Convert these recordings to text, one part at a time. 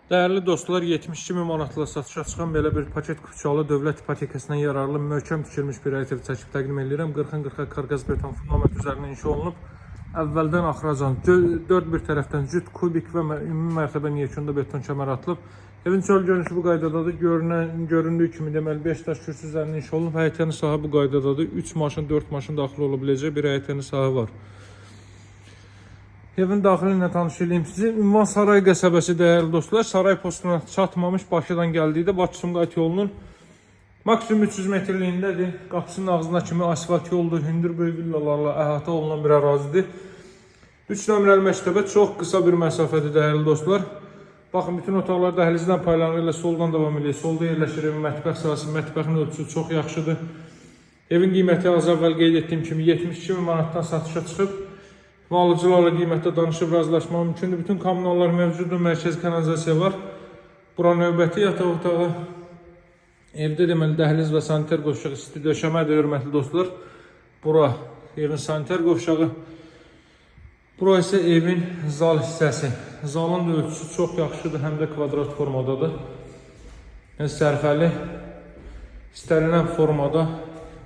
Değerli dostlar, 72.000 manatla satışa çıxan belə bir paket Kuchalı dövlət ipotekasından yararlı möhkəm tikilmiş bir ev çəkib təqdim edirəm. 40-40 karkaz beton fundament üzərində inşa olunub. Əvvəldən axıracan 4 bir tərəfdən cüt kubik və ümumi mərtəbə yekunda beton kəmər atılıb. Evin çöl görünüşü bu qaydadadır. Göründüyü kimi deməli 5 daş kürsü üzərində inşa olunub. Həyətəni sahə bu qaydadadır. 3 maşın, 4 maşın daxil ola biləcək bir həyətəni sahə var. Evin daxili ilə tanış edeyim sizi. Ünvan Saray qəsəbəsi değerli dostlar. Saray postuna çatmamış Bakıdan gəldikdə Bakı-Sumqayıt yolunun maksimum 300 metrliyindədir. Qapısının ağzına kimi asfalt yoldur. Hündür böyük villalarla əhatə olunan bir ərazidir. 3 nömrəli məktəbə çox qısa bir məsafədir değerli dostlar. Baxın, bütün otaqlar dəhlizdən paylanır. Elə soldan devam edir. Solda yerləşir evin mətbəx sahəsi. Mətbəxin ölçüsü çox yaxşıdır. Evin qiyməti az əvvəl qeyd etdiyim kimi 72.000 manatdan satışa çıxıb. Alıcılarla qiymətdə danışıb razılaşmaq mümkündür. Bütün kommunallar mövcuddur. Mərkəzi kanalizasiya var. Bura növbəti yataq otağı. Evdə deməli dəhliz və saniter qovşağı isti döşəmədir, hörmətli dostlar. Bura evin saniter qovşağı. Bura isə evin zal hissəsi. Zalın da ölçüsü çox yaxşıdır, həm də kvadrat formadadır. Yəni sərfəli, istənilən formada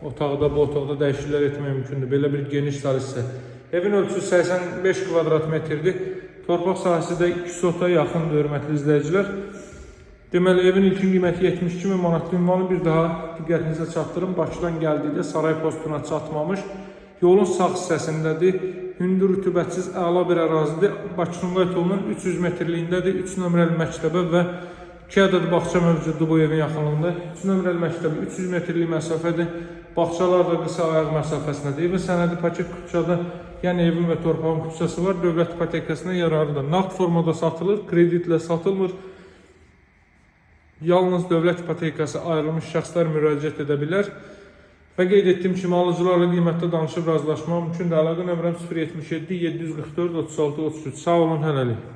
otaqda, bu otaqda dəyişikliklər etmək mümkündür. Belə bir geniş zal hissə. Evin ölçüsü 85 kvadrat metrdir. Torpaq sahəsi də 2 sota yaxındır, hörmətli izləyicilər. Deməli, evin ilkin qiyməti 72.000 manat. Ünvanı bir daha diqqətinizə çatdırım. Bakıdan gəldikdə saray postuna çatmamış. Yolun sağ hissəsindədir. Hündür, rütubətsiz, əla bir ərazidir. Bakı-Sumqayıt yolunun 300 metrliyindədir. 3 nömrəli məktəbə və 2 ədəd bağça mövcuddur bu evin yaxınlığında. 3 nömrəli məktəbə 300 metrlik məsafədir. Bağçalar da qısa ayaq məsafəsindədir. Evin sənədi paket Kuchada, yəni evin və torpağın kupçası var. Dövlət ipotekasına yararlıdır. Nağd formada satılır, kreditlə satılmır. Yalnız dövlət ipotekası ayrılmış şəxslər müraciət edə bilər. Və qeyd etdiyim kimi alıcılarla qiymətdə danışıb razılaşmaq mümkündür. Əlaqə nömrəm 077 744 36 33. Sağ olun, hələlik.